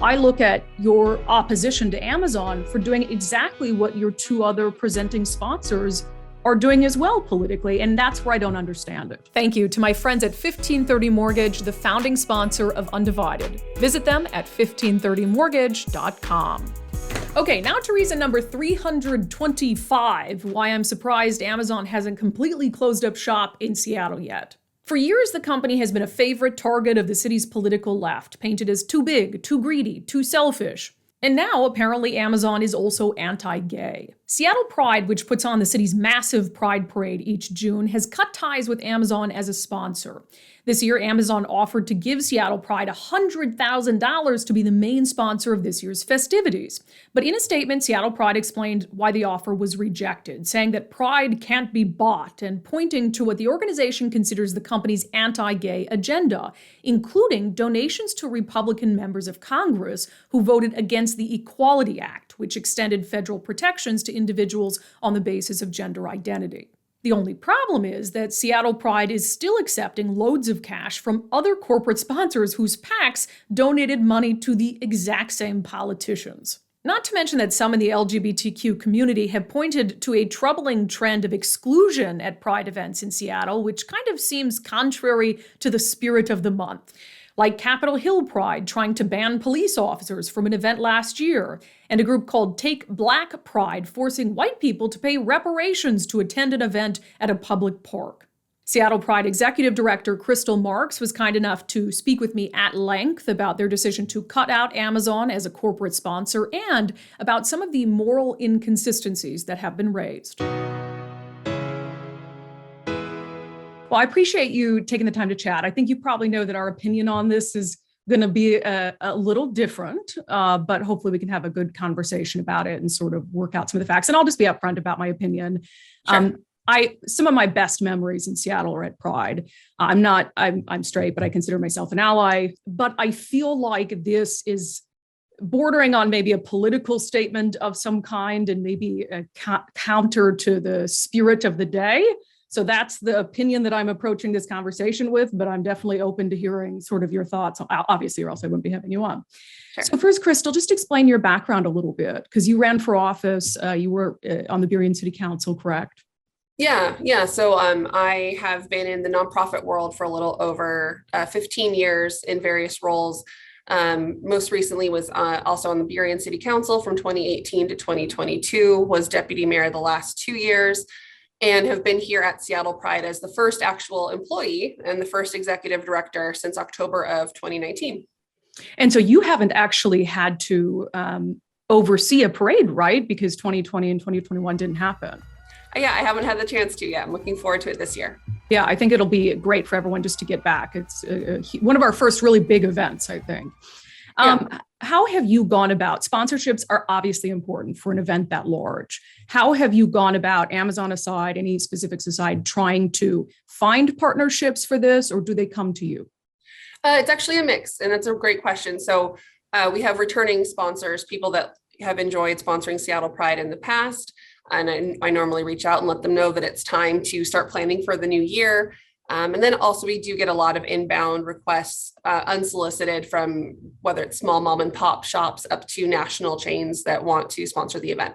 I look at your opposition to Amazon for doing exactly what your two other presenting sponsors are doing as well politically, and that's where I don't understand it. Thank you to my friends at 1530 Mortgage, the founding sponsor of Undivided. Visit them at 1530mortgage.com. Okay, now to reason number 325, why I'm surprised Amazon hasn't completely closed up shop in Seattle yet. For years, the company has been a favorite target of the city's political left, painted as too big, too greedy, too selfish. And now, apparently, Amazon is also anti-gay. Seattle Pride, which puts on the city's massive Pride Parade each June, has cut ties with Amazon as a sponsor. This year, Amazon offered to give Seattle Pride $100,000 to be the main sponsor of this year's festivities. But in a statement, Seattle Pride explained why the offer was rejected, saying that Pride can't be bought and pointing to what the organization considers the company's anti-gay agenda, including donations to Republican members of Congress who voted against the Equality Act, which extended federal protections to individuals on the basis of gender identity. The only problem is that Seattle Pride is still accepting loads of cash from other corporate sponsors whose PACs donated money to the exact same politicians. Not to mention that some in the LGBTQ community have pointed to a troubling trend of exclusion at Pride events in Seattle, which kind of seems contrary to the spirit of the month. Like Capitol Hill Pride trying to ban police officers from an event last year, and a group called Take Black Pride forcing white people to pay reparations to attend an event at a public park. Seattle Pride Executive Director Crystal Marks was kind enough to speak with me at length about their decision to cut out Amazon as a corporate sponsor and about some of the moral inconsistencies that have been raised. Well, I appreciate you taking the time to chat. I think you probably know that our opinion on this is going to be a little different, but hopefully we can have a good conversation about it and sort of work out some of the facts. And I'll just be upfront about my opinion. Sure. Some of my best memories in Seattle are at Pride. I'm straight, but I consider myself an ally. But I feel like this is bordering on maybe a political statement of some kind and maybe a counter to the spirit of the day. So that's the opinion that I'm approaching this conversation with, but I'm definitely open to hearing sort of your thoughts, obviously, or else I wouldn't be having you on. Sure. So first, Crystal, just explain your background a little bit, because you ran for office, you were on the Burien City Council, correct? Yeah. So I have been in the nonprofit world for a little over 15 years in various roles. Most recently was also on the Burien City Council from 2018 to 2022, was deputy mayor the last 2 years, and have been here at Seattle Pride as the first actual employee and the first executive director since October of 2019. And so you haven't actually had to oversee a parade, right? Because 2020 and 2021 didn't happen. Yeah, I haven't had the chance to yet. I'm looking forward to it this year. Yeah, I think it'll be great for everyone just to get back. It's one of our first really big events, I think. How have you gone about, sponsorships are obviously important for an event that large. How have you gone about, Amazon aside, any specifics aside, trying to find partnerships for this, or do they come to you? It's actually a mix, and that's a great question. So we have returning sponsors, people that have enjoyed sponsoring Seattle Pride in the past. And I normally reach out and let them know that it's time to start planning for the new year. And then also we do get a lot of inbound requests, unsolicited, from whether it's small mom and pop shops up to national chains that want to sponsor the event.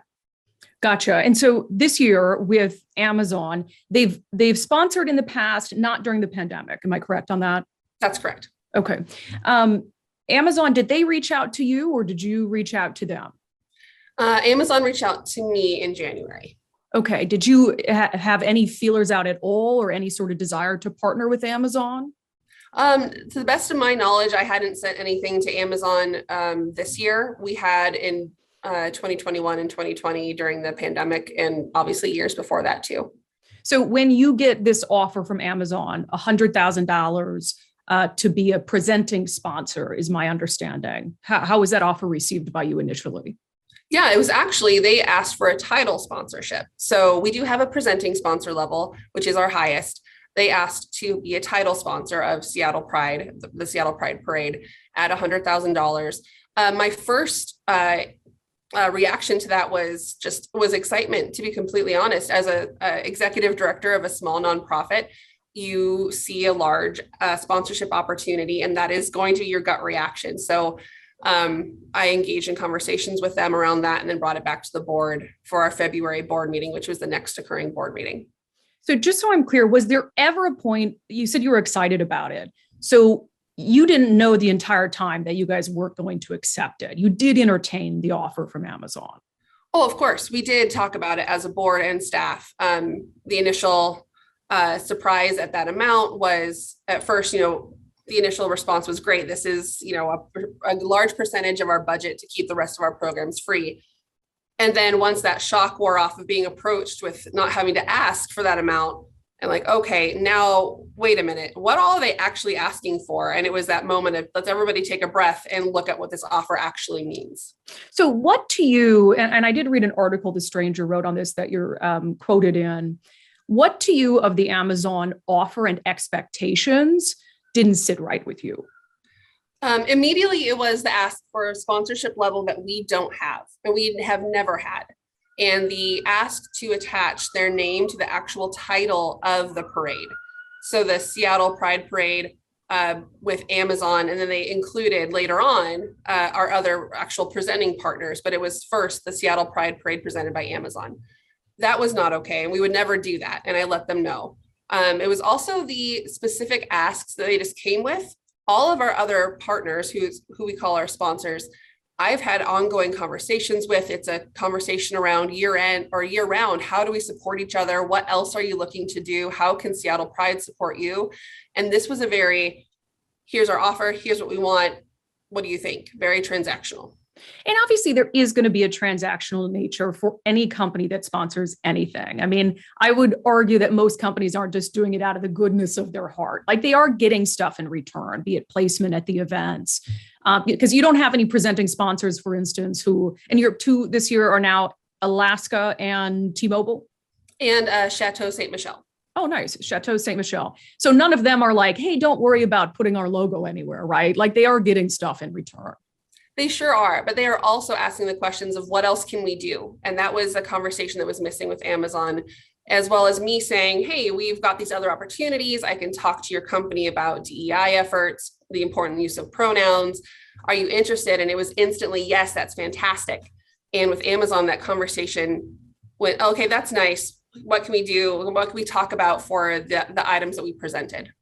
Gotcha. And so this year with Amazon, they've sponsored in the past, not during the pandemic. Am I correct on that? That's correct. Okay. Amazon, did they reach out to you or did you reach out to them? Amazon reached out to me in January. Okay. Did you have any feelers out at all or any sort of desire to partner with Amazon? To the best of my knowledge, I hadn't sent anything to Amazon this year. We had in 2021 and 2020 during the pandemic, and obviously years before that too. So when you get this offer from Amazon, $100,000 to be a presenting sponsor is my understanding. How was that offer received by you initially? Yeah, it was actually, they asked for a title sponsorship. So we do have a presenting sponsor level, which is our highest. They asked to be a title sponsor of Seattle Pride, the Seattle Pride Parade, at $100,000. My first reaction to that was excitement, to be completely honest. As a executive director of a small nonprofit, you see a large sponsorship opportunity, and that is going to be your gut reaction. So I engaged in conversations with them around that and then brought it back to the board for our February board meeting, which was the next occurring board meeting. So just so I'm clear, was there ever a point, you said you were excited about it. So you didn't know the entire time that you guys weren't going to accept it. You did entertain the offer from Amazon. Oh, of course. We did talk about it as a board and staff. The initial surprise at that amount was at first, the initial response was great. This is, a large percentage of our budget to keep the rest of our programs free. And then once that shock wore off of being approached with not having to ask for that amount, and like, okay, now wait a minute, what all are they actually asking for? And it was that moment of let's everybody take a breath and look at what this offer actually means. So what to you, and I did read an article the stranger wrote on this that you're quoted in, what to you of the Amazon offer and expectations didn't sit right with you? Immediately, it was the ask for a sponsorship level that we don't have and we have never had. And the ask to attach their name to the actual title of the parade. So the Seattle Pride Parade with Amazon, and then they included later on our other actual presenting partners, but it was first the Seattle Pride Parade presented by Amazon. That was not okay, and we would never do that, and I let them know. It was also the specific asks that they just came with. All of our other partners, who we call our sponsors, I've had ongoing conversations with. It's a conversation around year end or year round. How do we support each other? What else are you looking to do? How can Seattle Pride support you? And this was here's our offer. Here's what we want. What do you think? Very transactional. And obviously there is going to be a transactional nature for any company that sponsors anything. I mean, I would argue that most companies aren't just doing it out of the goodness of their heart. Like they are getting stuff in return, be it placement at the events. Because you don't have any presenting sponsors, for instance, and your two this year are now Alaska and T-Mobile? And Chateau Ste. Michelle. Oh, nice. Chateau Ste. Michelle. So none of them are like, hey, don't worry about putting our logo anywhere, right? Like they are getting stuff in return. They sure are, but they are also asking the questions of what else can we do? And that was a conversation that was missing with Amazon, as well as me saying, hey, we've got these other opportunities. I can talk to your company about DEI efforts, the important use of pronouns. Are you interested? And it was instantly, yes, that's fantastic. And with Amazon, that conversation went, okay, that's nice. What can we do? What can we talk about for the items that we presented?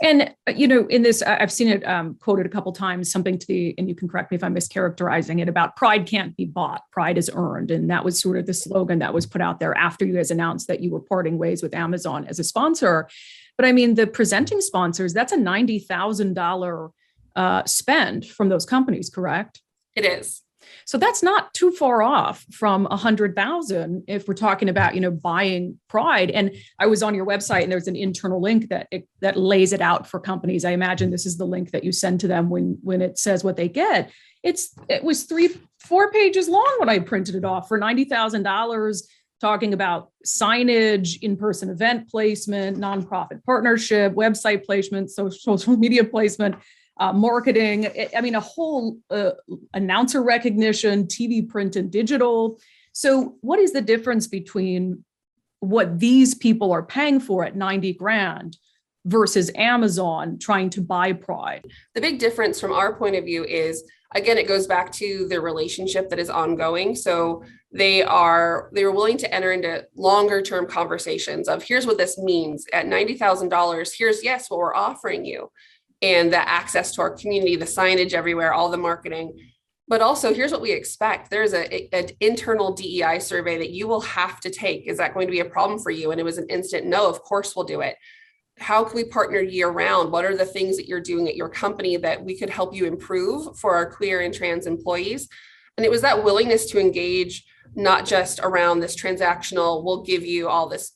And, in this, I've seen it quoted a couple of times, something and you can correct me if I'm mischaracterizing it, about pride can't be bought, pride is earned. And that was sort of the slogan that was put out there after you guys announced that you were parting ways with Amazon as a sponsor. But I mean, the presenting sponsors, that's a $90,000 spend from those companies, correct? It is. So that's not too far off from 100,000 if we're talking about, buying Pride. And I was on your website and there's an internal link that lays it out for companies. I imagine this is the link that you send to them when it says what they get. It was 3-4 pages long when I printed it off for $90,000, talking about signage, in-person event placement, nonprofit partnership, website placement, social media placement, marketing. I mean, a whole announcer recognition, TV, print, and digital. So what is the difference between what these people are paying for at 90 grand versus Amazon trying to buy Pride? The big difference from our point of view is, again, it goes back to the relationship that is ongoing. So they were willing to enter into longer term conversations of here's what this means at $90,000. Here's, yes, what we're offering you. And the access to our community, the signage everywhere, all the marketing. But also, here's what we expect. There's an internal DEI survey that you will have to take. Is that going to be a problem for you? And it was an instant no, of course we'll do it. How can we partner year round? What are the things that you're doing at your company that we could help you improve for our queer and trans employees? And it was that willingness to engage, not just around this transactional, we'll give you all this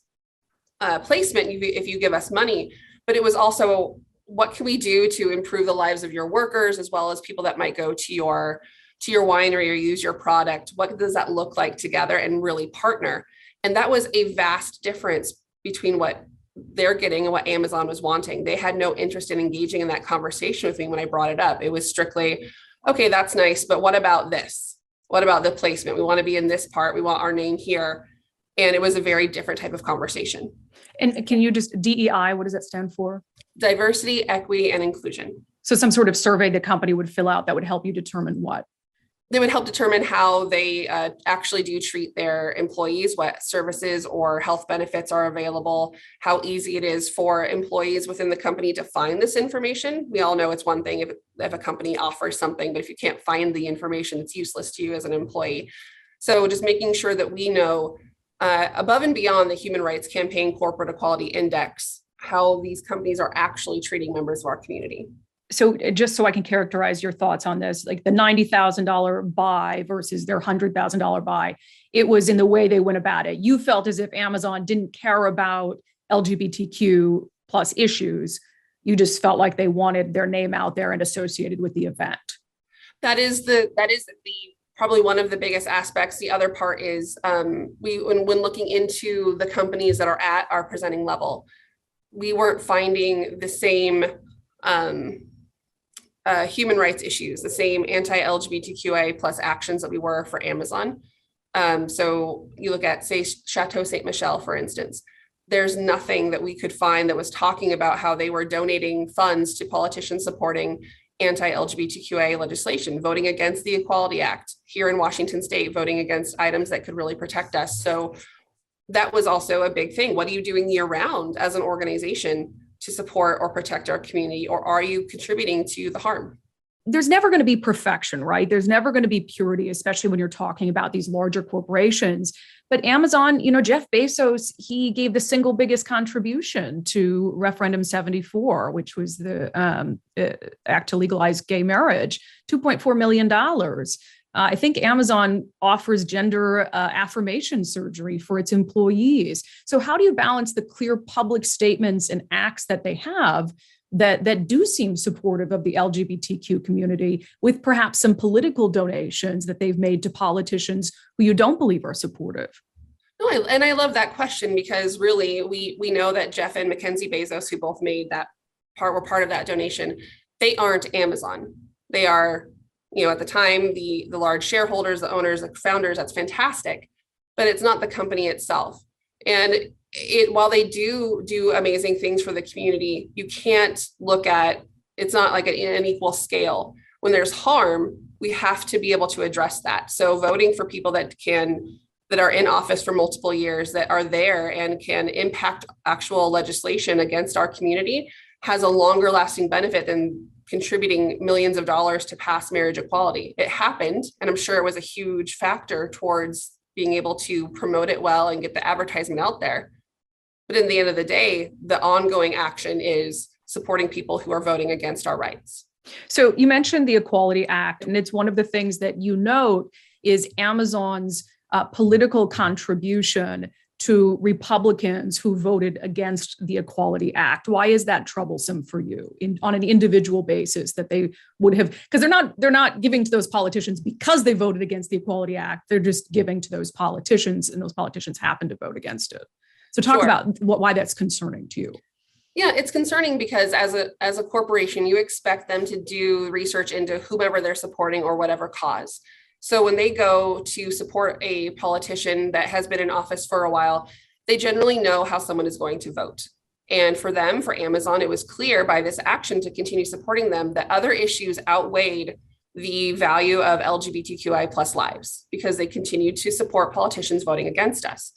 placement if you give us money, but it was also, what can we do to improve the lives of your workers, as well as people that might go to your winery or use your product? What does that look like together, and really partner? And that was a vast difference between what they're getting and what Amazon was wanting. They had no interest in engaging in that conversation with me when I brought it up. It was strictly, okay, that's nice, but what about this? What about the placement? We want to be in this part. We want our name here. And it was a very different type of conversation. And can you just, DEI, what does that stand for? Diversity, equity, and inclusion. So some sort of survey the company would fill out that would help you determine what? They would help determine how they actually do treat their employees, what services or health benefits are available, how easy it is for employees within the company to find this information. We all know it's one thing if a company offers something, but if you can't find the information, it's useless to you as an employee. So just making sure that we know above and beyond the Human Rights Campaign Corporate Equality Index, how these companies are actually treating members of our community. So just so I can characterize your thoughts on this, like the $90,000 buy versus their $100,000 buy, it was in the way they went about it. You felt as if Amazon didn't care about LGBTQ plus issues. You just felt like they wanted their name out there and associated with the event. That is the probably one of the biggest aspects. The other part is when looking into the companies that are at our presenting level, we weren't finding the same human rights issues, the same anti-LGBTQIA plus actions that we were for Amazon. So you look at, say, Chateau Ste. Michelle, for instance, there's nothing that we could find that was talking about how they were donating funds to politicians supporting anti-LGBTQIA legislation, voting against the Equality Act here in Washington State, voting against items that could really protect us. So that was also a big thing. What are you doing year round as an organization to support or protect our community, or are you contributing to the harm? There's never going to be perfection, right? There's never going to be purity, especially when you're talking about these larger corporations. But Amazon, Jeff Bezos, he gave the single biggest contribution to Referendum 74, which was the act to legalize gay marriage, $2.4 million. I think Amazon offers gender affirmation surgery for its employees. So how do you balance the clear public statements and acts that they have that do seem supportive of the LGBTQ community with perhaps some political donations that they've made to politicians who you don't believe are supportive? No, and I love that question, because really we know that Jeff and Mackenzie Bezos, who both made that were part of that donation, they aren't Amazon. They are, at the time, the large shareholders, the owners, the founders. That's fantastic, but it's not the company itself. And while they do amazing things for the community, you can't look at, it's not like an equal scale. When there's harm, we have to be able to address that. So voting for people that are in office for multiple years, that are there and can impact actual legislation against our community, has a longer lasting benefit than contributing millions of dollars to pass marriage equality. It happened, and I'm sure it was a huge factor towards being able to promote it well and get the advertisement out there. But in the end of the day, the ongoing action is supporting people who are voting against our rights. So you mentioned the Equality Act, and it's one of the things that you note is Amazon's political contribution to Republicans who voted against the Equality Act. Why is that troublesome for you on an individual basis, that they would have, because they're not giving to those politicians because they voted against the Equality Act. They're just giving to those politicians, and those politicians happen to vote against it. So talk about why that's concerning to you. Yeah, it's concerning because as a corporation, you expect them to do research into whomever they're supporting or whatever cause. So when they go to support a politician that has been in office for a while, they generally know how someone is going to vote. And for Amazon, it was clear by this action to continue supporting them that other issues outweighed the value of LGBTQI plus lives, because they continued to support politicians voting against us.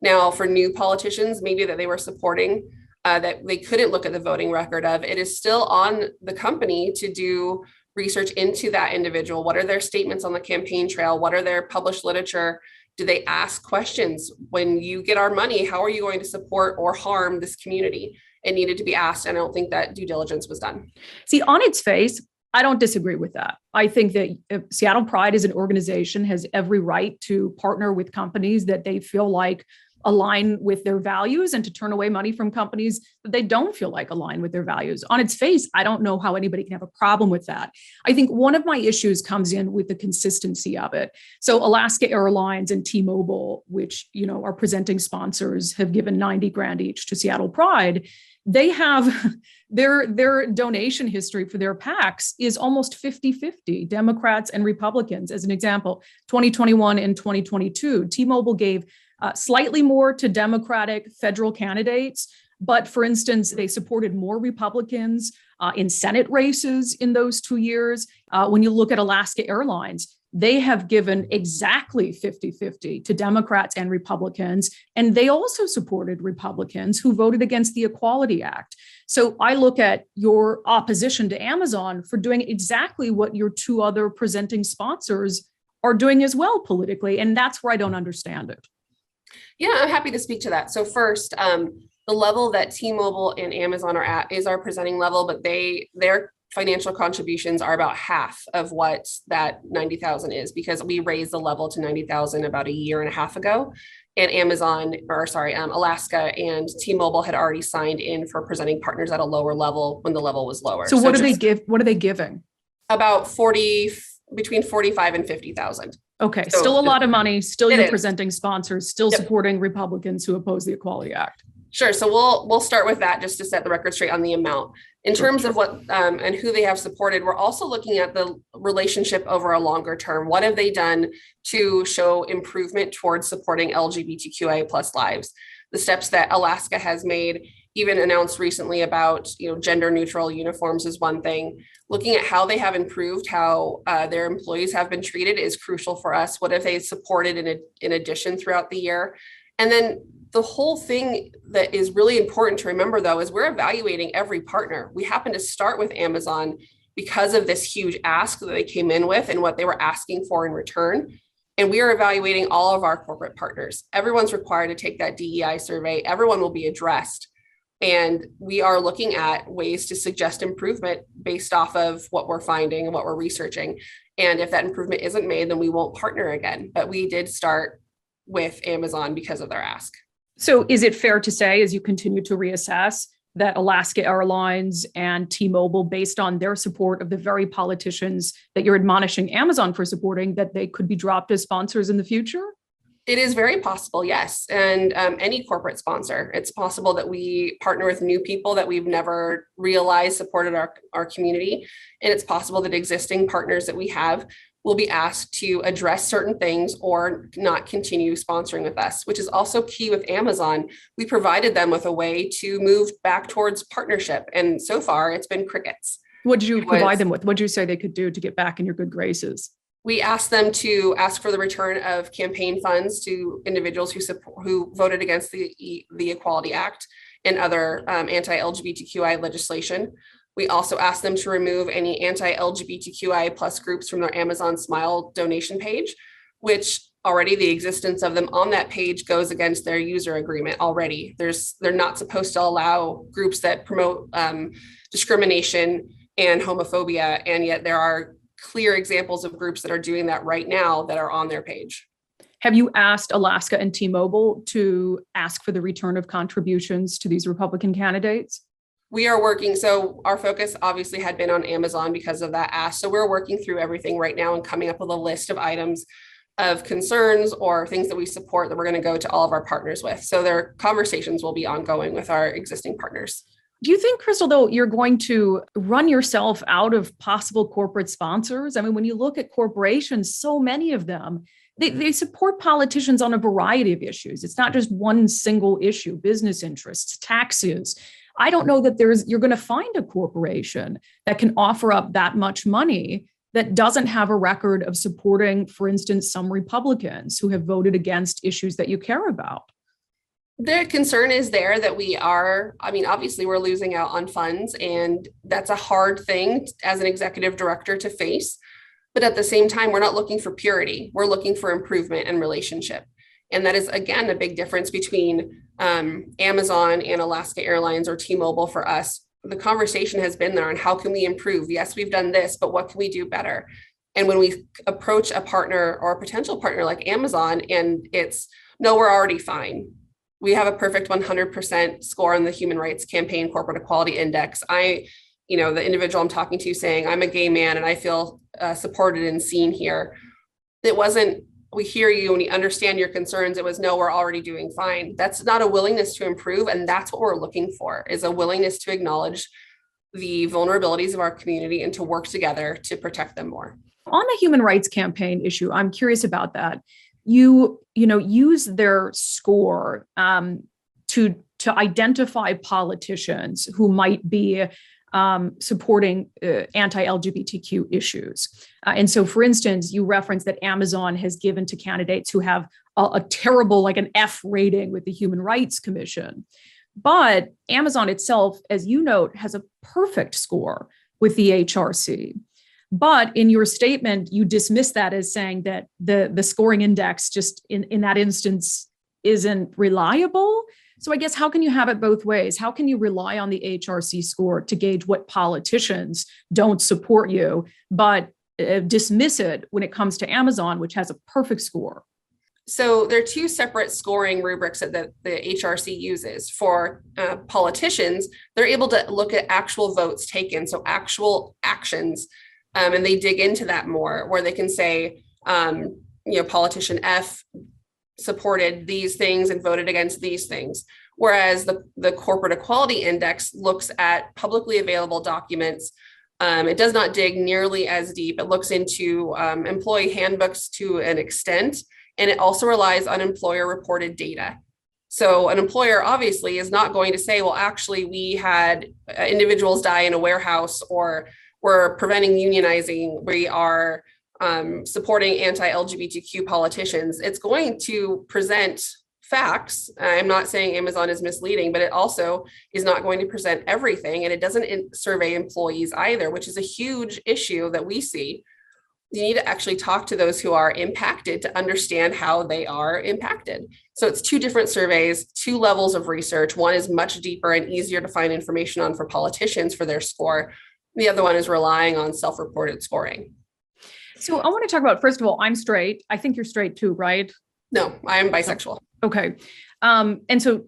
Now, for new politicians, maybe that they were supporting, that they couldn't look at the voting record of, it is still on the company to do research into that individual. What are their statements on the campaign trail? What are their published literature? Do they ask questions? When you get our money, how are you going to support or harm this community? It needed to be asked, and I don't think that due diligence was done. See, on its face, I don't disagree with that. I think that Seattle Pride as an organization has every right to partner with companies that they feel like align with their values, and to turn away money from companies that they don't feel like align with their values. On its face, I don't know how anybody can have a problem with that. I think one of my issues comes in with the consistency of it. So Alaska Airlines and T-Mobile, which, are presenting sponsors, have given $90,000 each to Seattle Pride. They have their donation history for their PACs is almost 50-50, Democrats and Republicans. As an example, 2021 and 2022, T-Mobile gave slightly more to Democratic federal candidates. But for instance, they supported more Republicans in Senate races in those 2 years. When you look at Alaska Airlines, they have given exactly 50-50 to Democrats and Republicans, and they also supported Republicans who voted against the Equality Act. So I look at your opposition to Amazon for doing exactly what your two other presenting sponsors are doing as well politically, and that's where I don't understand it. Yeah, I'm happy to speak to that. So first, the level that T-Mobile and Amazon are at is our presenting level, but their financial contributions are about half of what that 90,000 is, because we raised the level to 90,000 about a year and a half ago. And Alaska and T-Mobile had already signed in for presenting partners at a lower level when the level was lower. So what do they give? What are they giving? About between 45 and 50,000. Okay, so still a lot of money, still you're is. Presenting sponsors, still supporting Republicans who oppose the Equality Act. Sure. So we'll start with that just to set the record straight on the amount. In terms of what and who they have supported, we're also looking at the relationship over a longer term. What have they done to show improvement towards supporting LGBTQIA plus lives? The steps that Alaska has made, even announced recently about gender neutral uniforms is one thing. Looking at how they have improved, how their employees have been treated is crucial for us. What have they supported in addition throughout the year? And then the whole thing that is really important to remember, though, is we're evaluating every partner. We happen to start with Amazon because of this huge ask that they came in with and what they were asking for in return. And we are evaluating all of our corporate partners. Everyone's required to take that DEI survey. Everyone will be addressed. And we are looking at ways to suggest improvement based off of what we're finding and what we're researching. And if that improvement isn't made, then we won't partner again. But we did start with Amazon because of their ask. So is it fair to say, as you continue to reassess, that Alaska Airlines and T-Mobile, based on their support of the very politicians that you're admonishing Amazon for supporting, that they could be dropped as sponsors in the future? It is very possible, yes. And any corporate sponsor, it's possible that we partner with new people that we've never realized supported our community. And it's possible that existing partners that we have will be asked to address certain things or not continue sponsoring with us, which is also key with Amazon. We provided them with a way to move back towards partnership. And so far, it's been crickets. What did you provide them with? What did you say they could do to get back in your good graces? We asked them to ask for the return of campaign funds to individuals who voted against the Equality Act and other anti-LGBTQI legislation. We also asked them to remove any anti-LGBTQI plus groups from their Amazon Smile donation page, which already the existence of them on that page goes against their user agreement already. They're not supposed to allow groups that promote discrimination and homophobia, and yet there are clear examples of groups that are doing that right now that are on their page. Have you asked Alaska and T-Mobile to ask for the return of contributions to these Republican candidates? We are working. So our focus obviously had been on Amazon because of that ask. So we're working through everything right now and coming up with a list of items of concerns or things that we support that we're going to go to all of our partners with. So their conversations will be ongoing with our existing partners. Do you think, Crystal, though, you're going to run yourself out of possible corporate sponsors? I mean, when you look at corporations, so many of them, they support politicians on a variety of issues. It's not just one single issue, business interests, taxes. I don't know that you're going to find a corporation that can offer up that much money that doesn't have a record of supporting, for instance, some Republicans who have voted against issues that you care about. The concern is there that obviously we're losing out on funds, and that's a hard thing as an executive director to face. But at the same time, we're not looking for purity. We're looking for improvement and relationship. And that is, again, a big difference between Amazon and Alaska Airlines or T-Mobile for us. The conversation has been there on how can we improve? Yes, we've done this, but what can we do better? And when we approach a partner or a potential partner like Amazon, and it's, no, we're already fine. We have a perfect 100% score on the Human Rights Campaign Corporate Equality Index. The individual I'm talking to saying, I'm a gay man and I feel supported and seen here. It wasn't, we hear you and we understand your concerns. It was, no, we're already doing fine. That's not a willingness to improve. And that's what we're looking for, is a willingness to acknowledge the vulnerabilities of our community and to work together to protect them more. On the Human Rights Campaign issue, I'm curious about that. You use their score to identify politicians who might be supporting anti-LGBTQ issues. And so, for instance, you referenced that Amazon has given to candidates who have a terrible, like an F rating with the Human Rights Commission. But Amazon itself, as you note, has a perfect score with the HRC. But in your statement, you dismiss that as saying that the scoring index just in that instance isn't reliable. So I guess how can you have it both ways? How can you rely on the HRC score to gauge what politicians don't support you, but dismiss it when it comes to Amazon, which has a perfect score? So there are two separate scoring rubrics that the HRC uses. For politicians, they're able to look at actual votes taken, so actual actions, and they dig into that more, where they can say, politician F supported these things and voted against these things. Whereas the Corporate Equality Index looks at publicly available documents. It does not dig nearly as deep. It looks into employee handbooks to an extent, and it also relies on employer reported data. So an employer obviously is not going to say, well, actually, we had individuals die in a warehouse, or we're preventing unionizing. We are supporting anti-LGBTQ politicians. It's going to present facts. I'm not saying Amazon is misleading, but it also is not going to present everything. And it doesn't survey employees either, which is a huge issue that we see. You need to actually talk to those who are impacted to understand how they are impacted. So it's two different surveys, two levels of research. One is much deeper and easier to find information on for politicians for their score. The other one is relying on self-reported scoring. So I want to talk about, first of all, I'm straight. I think you're straight too, right? No, I am bisexual. Okay. And so,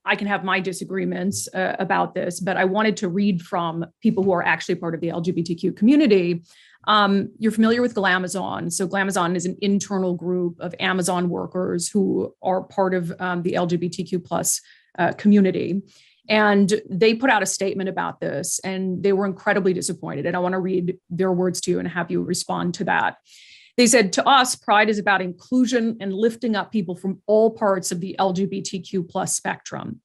I can have my disagreements about this, but I wanted to read from people who are actually part of the LGBTQ community. You're familiar with Glamazon. So Glamazon is an internal group of Amazon workers who are part of the LGBTQ plus community. And they put out a statement about this, and they were incredibly disappointed. And I want to read their words to you and have you respond to that. They said, "To us, Pride is about inclusion and lifting up people from all parts of the LGBTQ plus spectrum.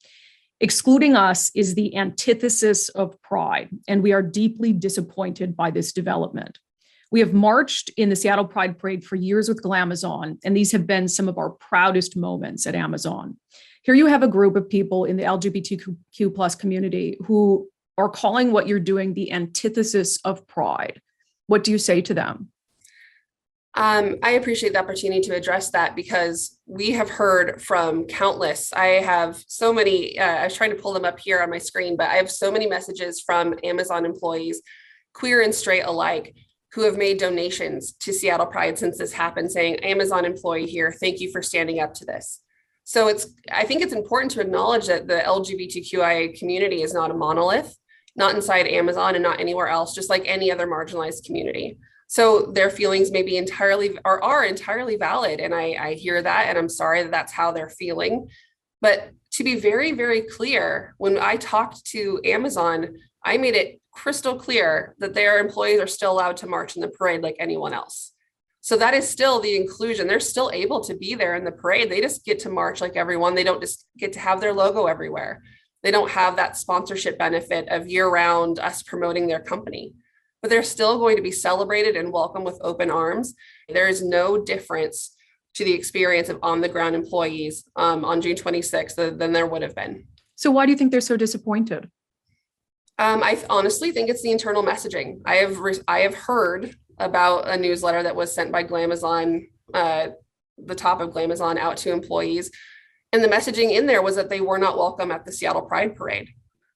Excluding us is the antithesis of Pride, and we are deeply disappointed by this development. We have marched in the Seattle Pride Parade for years with Glamazon, and these have been some of our proudest moments at Amazon. Here you have a group of people in the LGBTQ plus community who are calling what you're doing the antithesis of Pride. What do you say to them?" I appreciate the opportunity to address that, because we have heard from countless. I have so many, I was trying to pull them up here on my screen, but I have so many messages from Amazon employees, queer and straight alike, who have made donations to Seattle Pride since this happened, saying, "Amazon employee here, thank you for standing up to this." So I think it's important to acknowledge that the LGBTQIA community is not a monolith, not inside Amazon and not anywhere else, just like any other marginalized community. So their feelings may be entirely or are entirely valid. And I hear that, and I'm sorry that that's how they're feeling. But to be very, very clear, when I talked to Amazon, I made it crystal clear that their employees are still allowed to march in the parade like anyone else. So that is still the inclusion. They're still able to be there in the parade. They just get to march like everyone. They don't just get to have their logo everywhere. They don't have that sponsorship benefit of year-round us promoting their company. But they're still going to be celebrated and welcomed with open arms. There is no difference to the experience of on-the-ground employees on June 26th than there would have been. So why do you think they're so disappointed? I honestly think it's the internal messaging. I have heard about a newsletter that was sent by Glamazon, the top of Glamazon, out to employees. And the messaging in there was that they were not welcome at the Seattle Pride Parade.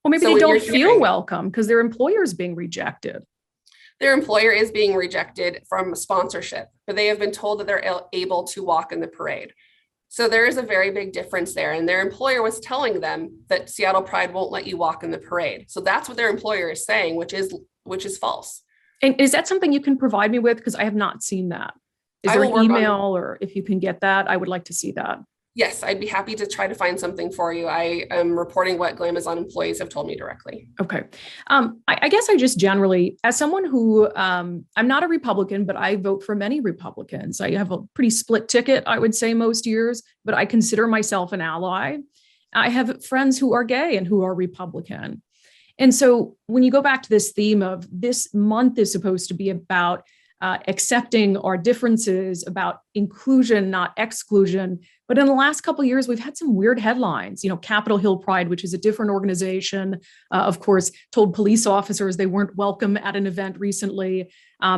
Well, maybe they don't feel welcome because their employer is being rejected. Their employer is being rejected from sponsorship, but they have been told that they're able to walk in the parade. So there is a very big difference there. And their employer was telling them that Seattle Pride won't let you walk in the parade. So that's what their employer is saying, which is false. And is that something you can provide me with? Because I have not seen that. Is there an email, or if you can get that, I would like to see that. Yes, I'd be happy to try to find something for you. I am reporting what Glamazon employees have told me directly. Okay. I guess I just generally, as someone who, I'm not a Republican, but I vote for many Republicans. I have a pretty split ticket, I would say, most years, but I consider myself an ally. I have friends who are gay and who are Republican. And so when you go back to this theme of this month is supposed to be about accepting our differences, about inclusion, not exclusion. But in the last couple of years, we've had some weird headlines. Capitol Hill Pride, which is a different organization, of course, told police officers they weren't welcome at an event recently.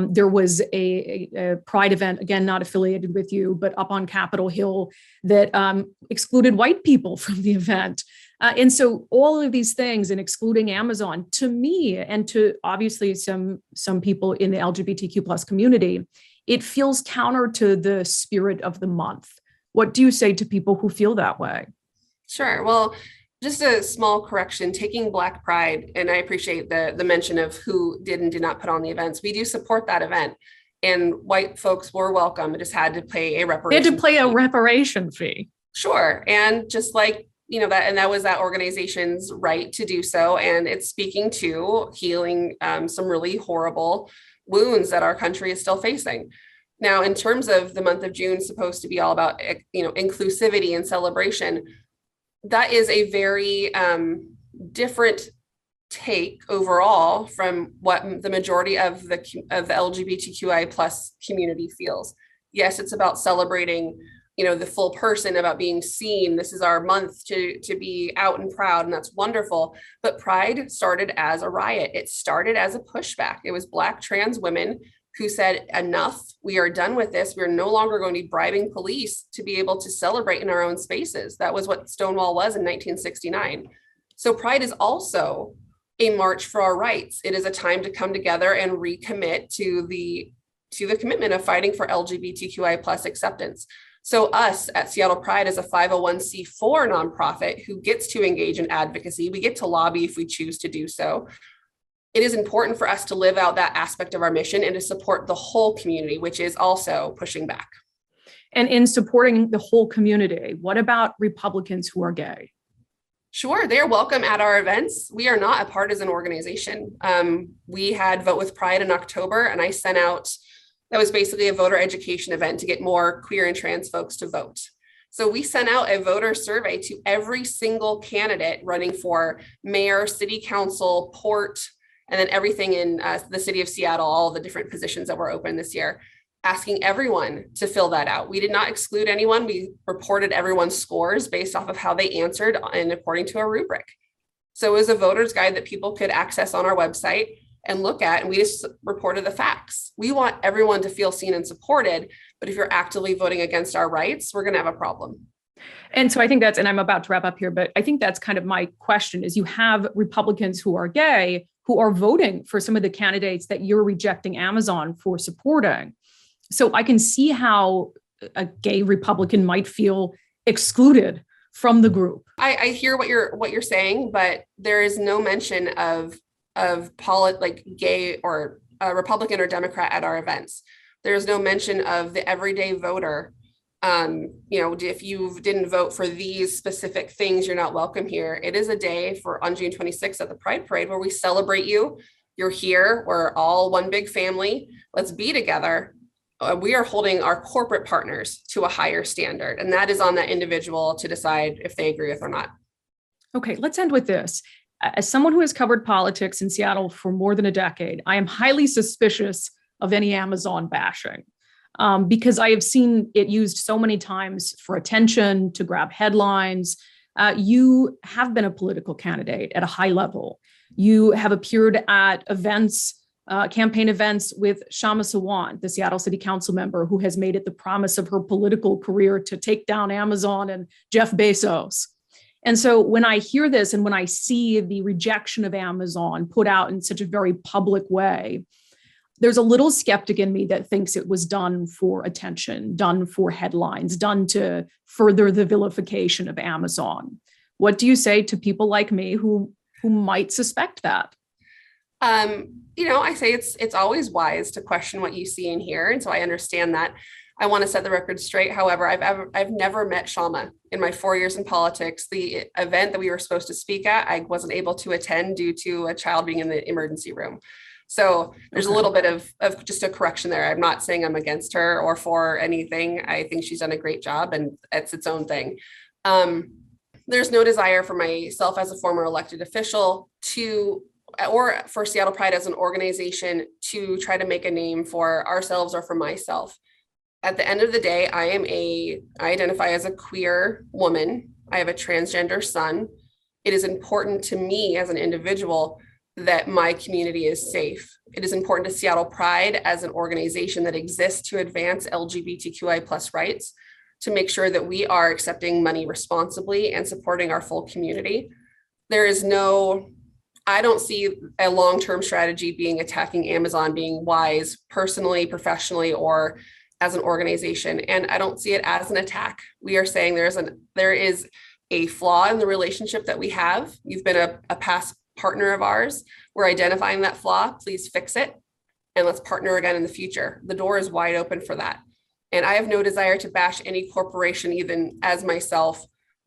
There was a Pride event, again, not affiliated with you, but up on Capitol Hill that excluded white people from the event. And so all of these things, and excluding Amazon, to me, and to obviously some people in the LGBTQ plus community, it feels counter to the spirit of the month. What do you say to people who feel that way? Sure. Well, just a small correction, taking Black Pride, and I appreciate the mention of who did and did not put on the events. We do support that event, and white folks were welcome. It just had to pay a reparation. They had to pay a reparation fee. Sure. And just like, that was that organization's right to do so. And it's speaking to healing some really horrible wounds that our country is still facing. Now, in terms of the month of June, supposed to be all about, inclusivity and celebration, that is a very different take overall from what the majority of the LGBTQI plus community feels. Yes, it's about celebrating the full person, about being seen. This is our month to be out and proud, and that's wonderful. But Pride started as a riot. It started as a pushback. It was Black trans women who said, enough, we are done with this. We're no longer going to be bribing police to be able to celebrate in our own spaces. That was what Stonewall was in 1969. So Pride is also a march for our rights. It is a time to come together and recommit to the commitment of fighting for LGBTQI plus acceptance. So us at Seattle Pride as a 501c4 nonprofit who gets to engage in advocacy, we get to lobby if we choose to do so. It is important for us to live out that aspect of our mission and to support the whole community, which is also pushing back. And in supporting the whole community, what about Republicans who are gay? Sure, they're welcome at our events. We are not a partisan organization. We had Vote with Pride in October, and I sent out, that was basically a voter education event to get more queer and trans folks to vote. So we sent out a voter survey to every single candidate running for mayor, city council, port, and then everything in the city of Seattle, all the different positions that were open this year, asking everyone to fill that out. We did not exclude anyone. We reported everyone's scores based off of how they answered and according to a rubric. So it was a voter's guide that people could access on our website and look at, and we just reported the facts. We want everyone to feel seen and supported, but if you're actively voting against our rights, we're going to have a problem. And so I think and I'm about to wrap up here, but I think that's kind of my question is you have Republicans who are gay, who are voting for some of the candidates that you're rejecting Amazon for supporting. So I can see how a gay Republican might feel excluded from the group. I hear what you're saying, but there is no mention of like gay or Republican or Democrat at our events. There's no mention of the everyday voter. If you didn't vote for these specific things, you're not welcome here. It is a day on June 26th at the Pride Parade where we celebrate you. You're here. We're all one big family. Let's be together. We are holding our corporate partners to a higher standard, and that is on that individual to decide if they agree with or not. Okay, let's end with this. As someone who has covered politics in Seattle for more than a decade, I am highly suspicious of any Amazon bashing because I have seen it used so many times for attention, to grab headlines. You have been a political candidate at a high level. You have appeared at events, campaign events with Shama Sawant, the Seattle City Council member who has made it the promise of her political career to take down Amazon and Jeff Bezos. And so when I hear this and when I see the rejection of Amazon put out in such a very public way, there's a little skeptic in me that thinks it was done for attention, done for headlines, done to further the vilification of Amazon. What do you say to people like me who might suspect that? I say it's always wise to question what you see and hear. And so I understand that. I want to set the record straight. However, I've never met Shama in my 4 years in politics. The event that we were supposed to speak at, I wasn't able to attend due to a child being in the emergency room. So there's a little bit of just a correction there. I'm not saying I'm against her or for anything. I think she's done a great job and it's its own thing. There's no desire for myself as a former elected official to or for Seattle Pride as an organization to try to make a name for ourselves or for myself. At the end of the day, I identify as a queer woman. I have a transgender son. It is important to me as an individual that my community is safe. It is important to Seattle Pride as an organization that exists to advance LGBTQI plus rights, to make sure that we are accepting money responsibly and supporting our full community. I don't see a long-term strategy being attacking Amazon being wise personally, professionally, or as an organization. And I don't see it as an attack. We are saying there is a flaw in the relationship that we have. You've been a past partner of ours. We're identifying that flaw. Please fix it. And let's partner again in the future. The door is wide open for that. And I have no desire to bash any corporation, even as myself.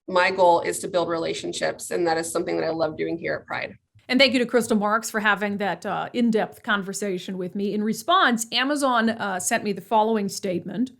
My goal is to build relationships. And that is something that I love doing here at Pride. And thank you to Crystal Marks for having that in-depth conversation with me. In response, Amazon sent me the following statement.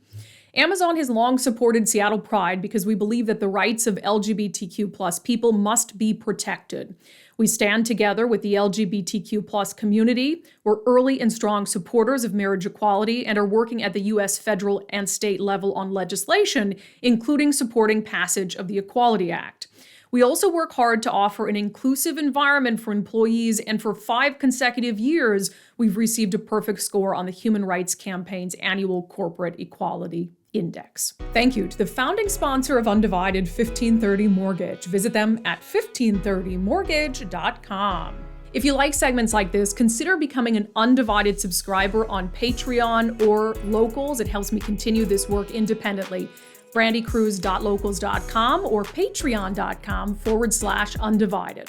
Amazon has long supported Seattle Pride because we believe that the rights of LGBTQ plus people must be protected. We stand together with the LGBTQ plus community. We're early and strong supporters of marriage equality and are working at the U.S. federal and state level on legislation, including supporting passage of the Equality Act. We also work hard to offer an inclusive environment for employees, and for 5 consecutive years, we've received a perfect score on the Human Rights Campaign's annual Corporate Equality Index. Thank you to the founding sponsor of Undivided, 1530 Mortgage. Visit them at 1530mortgage.com. If you like segments like this, consider becoming an Undivided subscriber on Patreon or Locals. It helps me continue this work independently. brandycruz.locals.com or patreon.com/undivided.